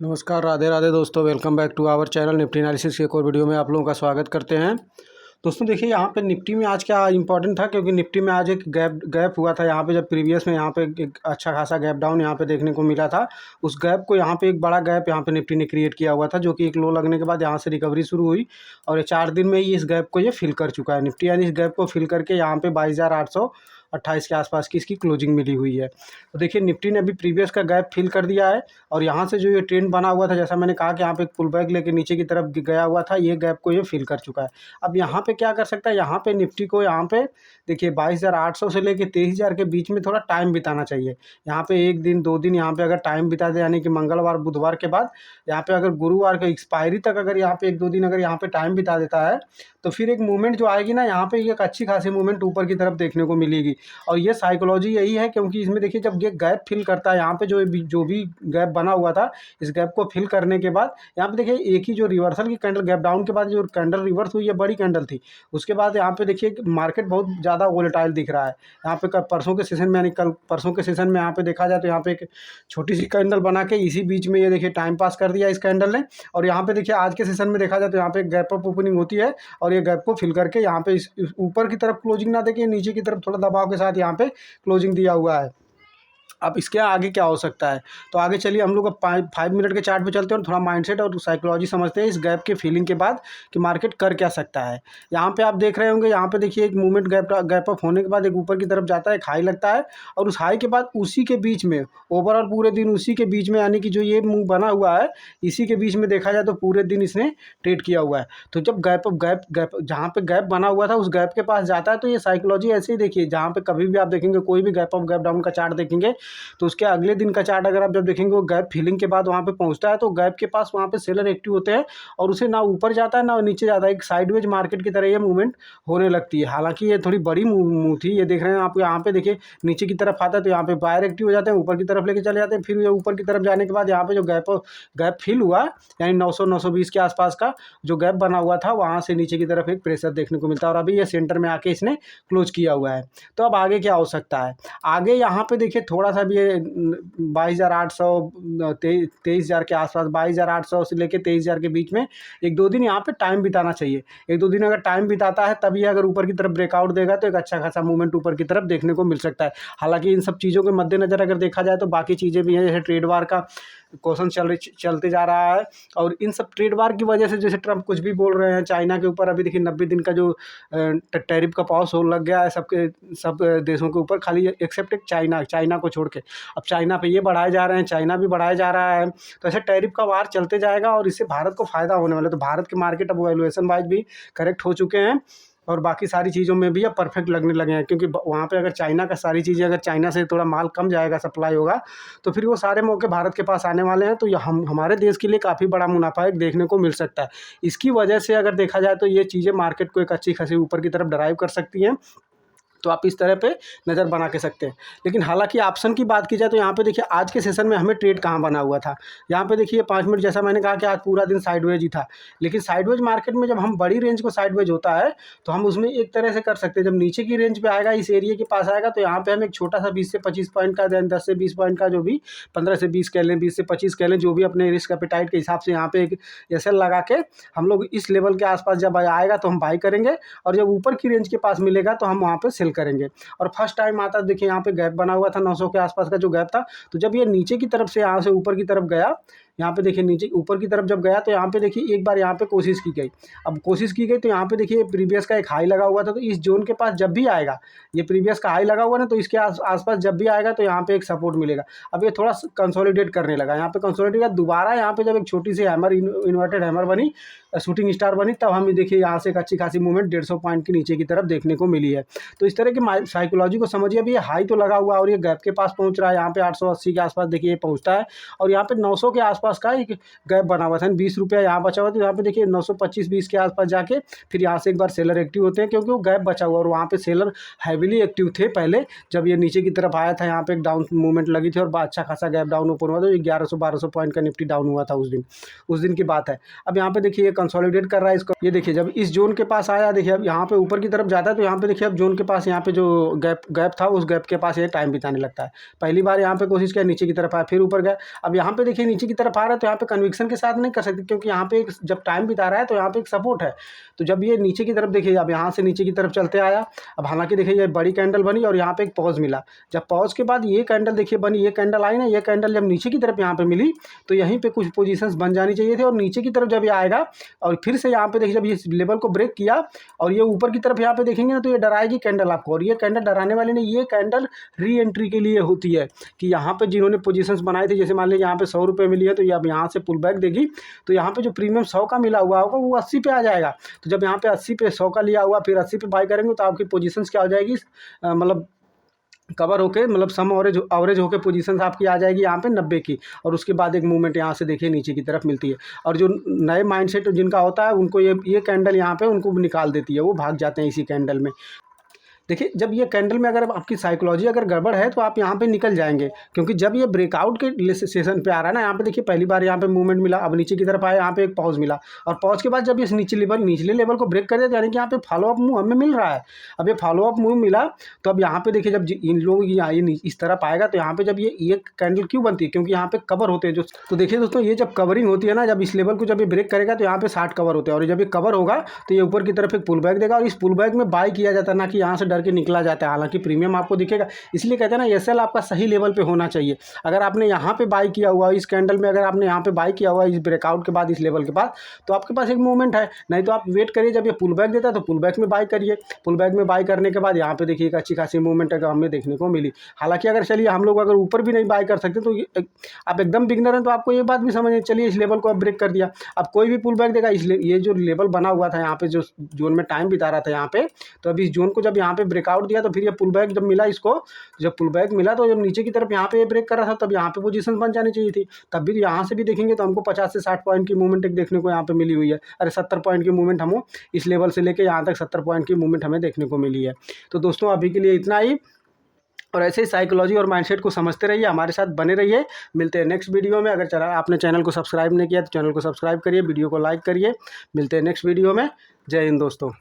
नमस्कार, राधे राधे दोस्तों। Welcome back to our channel Nifty analysis के एक और वीडियो में आप लोगों का स्वागत करते हैं। दोस्तों देखिए, यहाँ पे निफ्टी में आज क्या इंपॉर्टेंट था, क्योंकि निफ्टी में आज एक गैप हुआ था। यहाँ पे जब प्रीवियस में यहाँ पे एक अच्छा खासा गैप डाउन यहाँ पे देखने को मिला था, उस गैप को यहाँ पे एक बड़ा गैप यहाँ पे निफ्टी ने क्रिएट किया हुआ था, जो कि एक लो लगने के बाद यहाँ से रिकवरी शुरू हुई और ये 4 दिन में ही इस गैप को ये फिल कर चुका है निफ्टी। यानी इस गैप को फिल करके यहाँ पे 22,828 के आसपास की इसकी क्लोजिंग मिली हुई है। तो देखिए, निफ्टी ने अभी प्रीवियस का गैप फिल कर दिया है और यहाँ से जो ये ट्रेंड बना हुआ था, जैसा मैंने कहा कि यहाँ पे एक पुल बैक लेके नीचे की तरफ गया हुआ था, ये गैप को ये फिल कर चुका है। अब यहाँ पे क्या कर सकता है, यहाँ पे निफ्टी को यहाँ पे देखिए 22,800 से लेके 23,000 के बीच में थोड़ा टाइम बिताना चाहिए। यहाँ पे 1 दिन 2 दिन यहाँ पे अगर टाइम बिता दे, यानी कि मंगलवार बुधवार के बाद यहाँ पे अगर गुरुवार के एक्सपायरी तक अगर यहाँ पे 1-2 दिन अगर यहाँ पे टाइम बिता देता है, तो फिर एक मूवमेंट जो आएगी ना, यहाँ पे एक अच्छी खासी मूवमेंट ऊपर की तरफ देखने को मिलेगी। और ये साइकोलॉजी यही है, क्योंकि इसमें देखिए जब ये गैप फिल करता है, यहाँ पे जो भी गैप बना हुआ था, इस गैप को फिल करने के बाद यहाँ पे देखिए एक ही जो रिवर्सल की कैंडल, गैप डाउन के बाद जो कैंडल रिवर्स हुई, ये बड़ी कैंडल थी। उसके बाद यहाँ पे देखिए मार्केट बहुत ज़्यादा वोलेटाइल दिख रहा है। यहाँ पे परसों के सेशन में, यानी कल परसों के सेशन में यहाँ पे देखा जाए तो यहाँ पे एक छोटी सी कैंडल बना के इसी बीच में ये देखिए टाइम पास कर दिया इस कैंडल ने। और यहाँ पे देखिए आज के सेशन में देखा जाए तो यहाँ पे गैप अप ओपनिंग होती है और ये गैप को फिल करके यहाँ पे इस ऊपर की तरफ क्लोजिंग ना देके नीचे की तरफ थोड़ा दबाव के साथ यहाँ पे क्लोजिंग दिया हुआ है। अब इसके आगे क्या हो सकता है, तो आगे चलिए हम लोग अब 5 मिनट के चार्ट पे चलते हैं और थोड़ा माइंडसेट और साइकोलॉजी समझते हैं इस गैप के फीलिंग के बाद कि मार्केट कर क्या सकता है। यहाँ पे आप देख रहे होंगे, यहाँ पे देखिए एक मूवमेंट गैप अप होने के बाद एक ऊपर की तरफ जाता है, एक हाई लगता है और उस हाई के बाद उसी के बीच में ओवरऑल पूरे दिन उसी के बीच में, यानी कि जो ये मूव बना हुआ है इसी के बीच में देखा जाए तो पूरे दिन इसने ट्रेड किया हुआ है। तो जब गैप जहाँ पे गैप बना हुआ था उस गैप के पास जाता है, तो ये साइकोलॉजी ऐसे ही देखिए, जहाँ पे कभी भी आप देखेंगे कोई भी गैप अप गैप डाउन का चार्ट देखेंगे तो उसके अगले दिन का चार्ट अगर आप जब देखेंगे वो गैप फिलिंग के बाद वहाँ पे पहुँचता है, तो गैप के पास वहाँ पे सेलर एक्टिव होते हैं और उसे ना ऊपर जाता है ना नीचे जाता है। एक साइडवेज मार्केट की तरह ये मूवमेंट होने लगती है। हालांकि ये थोड़ी बड़ी मूव थी, ये देख रहे हैं आप। यहाँ पे देखिए नीचे की तरफ आता है तो यहाँ पे बायर एक्टिव हो जाते हैं, ऊपर की तरफ लेके चले जाते हैं। फिर ये ऊपर की तरफ जाने के बाद यहाँ पे जो गैप फिल हुआ, यानी 900-920 के आसपास का जो गैप बना हुआ था, वहाँ से नीचे की तरफ एक प्रेशर देखने को मिलता है और अभी ये सेंटर में आके इसने क्लोज किया हुआ है। तो अब आगे क्या हो सकता है, आगे यहाँ पे देखिए थोड़ा सा भी 22,800 23,000 के आसपास, 22,800 से लेकर 23,000 के बीच में 1-2 दिन यहाँ पे टाइम बिताना चाहिए। 1-2 दिन अगर टाइम बिताता है तब ये अगर ऊपर की तरफ ब्रेकआउट देगा तो एक अच्छा खासा मूवमेंट ऊपर की तरफ देखने को मिल सकता है। हालांकि इन सब चीज़ों के मद्देनजर अगर देखा जाए तो बाकी चीज़ें भी हैं, जैसे ट्रेड वार का क्वेश्चन चलते जा रहा है और इन सब ट्रेड वार की वजह से जैसे ट्रम्प कुछ भी बोल रहे हैं चाइना के ऊपर। अभी देखिए 90 दिन का जो टैरिफ का पॉज होने लग गया है सब देशों के ऊपर, खाली एक्सेप्ट चाइना को छोड़ के। अब चाइना पे ये बढ़ाए जा रहे हैं, चाइना भी बढ़ाया जा रहा है, तो ऐसे टैरिफ का वार चलते जाएगा और इससे भारत को फ़ायदा होने वाला है। तो भारत के मार्केट अब वैल्यूएशन वाइज भी करेक्ट हो चुके हैं और बाकी सारी चीज़ों में भी अब परफेक्ट लगने लगे हैं, क्योंकि वहाँ पे अगर चाइना का सारी चीज़ें, अगर चाइना से थोड़ा माल कम जाएगा, सप्लाई होगा, तो फिर वो सारे मौके भारत के पास आने वाले हैं। तो हमारे देश के लिए काफ़ी बड़ा मुनाफा एक देखने को मिल सकता है। इसकी वजह से अगर देखा जाए तो ये चीज़ें मार्केट को एक अच्छी खासी ऊपर की तरफ ड्राइव कर सकती हैं। तो आप इस तरह पे नज़र बना के सकते हैं। लेकिन हालांकि ऑप्शन की बात की जाए तो यहाँ पे देखिए आज के सेशन में हमें ट्रेड कहाँ बना हुआ था, यहाँ पे देखिए 5 मिनट, जैसा मैंने कहा कि आज पूरा दिन साइडवेज ही था। लेकिन साइडवेज मार्केट में जब हम बड़ी रेंज को साइडवेज होता है तो हम उसमें एक तरह से कर सकते हैं, जब नीचे की रेंज पे आएगा, इस एरिया के पास आएगा, तो यहाँ पे हम एक छोटा सा 20 से 25 पॉइंट का, 10 से 20 पॉइंट का, जो भी 15 से 20 कह लें, 20 से 25 कह लें, जो भी अपने रिस्क एपेटाइट के हिसाब से यहाँ पे एक एसएल लगा के हम लोग इस लेवल के आसपास जब आएगा तो हम बाई करेंगे और जब ऊपर की रेंज के पास मिलेगा तो हम वहाँ पे सेल करेंगे। और फर्स्ट टाइम आता है, देखिए यहाँ पे गैप बना हुआ था 900 के आसपास का जो गैप था, तो जब ये नीचे की तरफ से यहाँ से ऊपर की तरफ गया, यहाँ पे देखिए नीचे ऊपर की तरफ जब गया तो यहाँ पे देखिए एक बार यहाँ पे कोशिश की गई। अब कोशिश की गई तो यहाँ पे देखिए प्रीवियस का एक हाई लगा हुआ था, तो इस जोन के पास जब भी आएगा, ये प्रीवियस का हाई लगा हुआ ना, तो इसके आसपास जब भी आएगा तो यहाँ पे एक सपोर्ट मिलेगा। अब ये थोड़ा कंसोलिडेट करने लगा, यहाँ पे कंसोलिडेट दोबारा, यहाँ पे जब एक छोटी सी हैमर, इन्वर्टेड हैमर बनी, शूटिंग स्टार बनी, तब हम देखिए यहाँ से एक अच्छी खासी मूवमेंट 150 पॉइंट के नीचे की तरफ देखने को मिली है। तो इस तरह की साइकोलॉजी को समझिए। अभी ये हाई तो लगा हुआ है और ये गैप के पास पहुँच रहा है, यहाँ पे 880 के आसपास देखिए ये पहुँचता है और यहाँ पे 900 के आसपास का एक गैप बना हुआ था, 20 रुपया यहाँ बचा हुआ, तो यहाँ पे देखिए 925-20 के आसपास जाके फिर यहाँ से एक बार सेलर एक्टिव होते हैं, क्योंकि वो गैप बचा हुआ और वहाँ पे सेलर हैविली एक्टिव थे पहले। जब ये नीचे की तरफ आया था, यहाँ पे एक डाउन मूवमेंट लगी थी और अच्छा खासा गैप डाउन ओपन हुआ था, 1100-1200 पॉइंट का निफ्टी डाउन हुआ था उस दिन की बात है। अब यहाँ पे देखिए ये कंसोलिडेट कर रहा है इसको, ये देखिए जब इस जोन के पास आया, देखिए अब यहाँ पे ऊपर की तरफ जाता है, तो यहाँ पे देखिए अब जोन के पास, यहाँ पे जो गैप था उस गैप के पास ये टाइम बिताने लगता है। पहली बार यहाँ पे कोशिश किया, नीचे की तरफ आया, फिर ऊपर गया। अब यहाँ पे देखिए नीचे की तरफ तरफ आ रहा है तो यहाँ पे कन्विक्शन के साथ नहीं कर सकते, क्योंकि यहाँ पे एक जब टाइम बिता रहा है तो यहाँ पे एक सपोर्ट है। तो जब ये नीचे की तरफ देखिए, अब यहाँ से नीचे की तरफ चलते आया, अब हालांकि देखिए ये बड़ी कैंडल बनी और यहाँ पे एक पॉज मिला। जब पॉज के बाद ये कैंडल देखिए बनी, ये कैंडल आई ना, ये कैंडल जब नीचे की तरफ यहाँ पे मिली तो यहीं पे कुछ पोजीशंस बन जानी चाहिए थी, और नीचे की तरफ जब ये आएगा और फिर से यहाँ पे देखिए जब ये लेवल को ब्रेक किया और ये ऊपर की तरफ यहाँ पे देखेंगे ना तो ये डराएगी कैंडल आपको, और ये कैंडल डराने वाली नहीं, ये कैंडल री एंट्री के लिए होती है कि यहाँ पे जिन्होंने पोजीशंस बनाए थे, जैसे मान लीजिए यहाँ पे 100 रुपये मिली है तो ये अब यहाँ से पुल बैक देगी, तो यहाँ पे जो प्रीमियम 100 का मिला हुआ होगा वो 80 पे आ जाएगा। तो जब यहाँ पे 80 पे 100 का लिया हुआ फिर 80 पे बाई करेंगे तो आपकी पोजीशंस क्या हो जाएगी, मतलब कवर होके, मतलब सम एवरेज होके पोजीशंस आपकी आ जाएगी यहाँ पे 90 की, और उसके बाद एक मूवमेंट यहाँ से देखिए नीचे की तरफ मिलती है। और जो नए माइंडसेट जिनका होता है उनको ये कैंडल यहाँ पे उनको निकाल देती है, वो भाग जाते हैं इसी कैंडल में। देखिए जब ये कैंडल में अगर आपकी साइकोलॉजी अगर गड़बड़ है तो आप यहाँ पे निकल जाएंगे, क्योंकि जब ये ब्रेकआउट के सेशन पे आ रहा है ना, यहाँ पे देखिए पहली बार यहाँ पे मूवमेंट मिला, अब नीचे की तरफ आया, यहाँ पे एक पॉज मिला, और पॉज के बाद जब ये निचले लेवल को ब्रेक कर दिया, यानी कि यहाँ पे फॉलोअप मूव हमें मिल रहा है। अब ये फॉलोअप मूव मिला तो अब यहाँ पे देखिए जब इन लोगों की इस तरफ आएगा तो यहाँ पे जब ये कैंडल क्यों बनती है, क्योंकि यहाँ पे कवर होते हैं जो, तो देखिए दोस्तों ये जब कवरिंग होती है ना, जब इस लेवल को जब ये ब्रेक करेगा तो यहाँ पे 60 कवर होते हैं, और जब ये कवर होगा तो ये ऊपर की तरफ एक पुल बैक देगा, और इस पुल बैक में बाई किया जाता है, ना कि यहाँ से डर के निकला जाता है। हालांकि प्रीमियम आपको दिखेगा, इसलिए कहते हैं ना एसएल आपका सही लेवल पे होना चाहिए। अगर आपने यहाँ पे बाई किया हुआ इस कैंडल में, अगर आपने यहाँ पे बाई किया हुआ इस ब्रेकआउट के बाद इस लेवल के बाद, तो आपके पास एक मूवमेंट है, नहीं तो आप वेट करिए जब ये पुल बैक देता है तो पुल बैक में बाई करिए। पुल बैक में बाई करने के बाद यहाँ पे देखिए एक अच्छी खासी मूवमेंट अगर हमें देखने को मिली। हालांकि अगर चलिए हम लोग अगर ऊपर भी नहीं बाई कर सकते तो आप एकदम बिगनर हैं तो आपको ये बात भी समझिए, चलिए इस लेवल को अब ब्रेक कर दिया, अब कोई भी पुल बैक देगा, ये जो लेवल बना हुआ था यहाँ पे जो जोन में टाइम बिता रहा था यहाँ पे, तो अभी इस जोन को जब यहाँ पे ब्रेकआउट दिया तो फिर ये पुल बैक जब मिला, इसको जब पुल बैक मिला तो जब नीचे की तरफ यहाँ पे ब्रेक कर रहा था तब यहाँ पे पोजीशन बन जानी चाहिए थी। तब भी यहाँ से भी देखेंगे तो हमको 50 से 60 पॉइंट की मूवमेंट एक देखने को यहाँ पे मिली हुई है, अरे 70 पॉइंट की मूवमेंट हम इस लेवल से लेके यहाँ तक 70 पॉइंट की मूवमेंट हमें देखने को मिली है। तो दोस्तों अभी के लिए इतना ही, और ऐसे ही साइकोलॉजी और माइंडसेट को समझते रहिए, हमारे साथ बने रहिए। मिलते हैं नेक्स्ट वीडियो में। अगर आपने चैनल को सब्सक्राइब नहीं किया तो चैनल को सब्सक्राइब करिए, वीडियो को लाइक करिए। मिलते हैं नेक्स्ट वीडियो में। जय हिंद दोस्तों।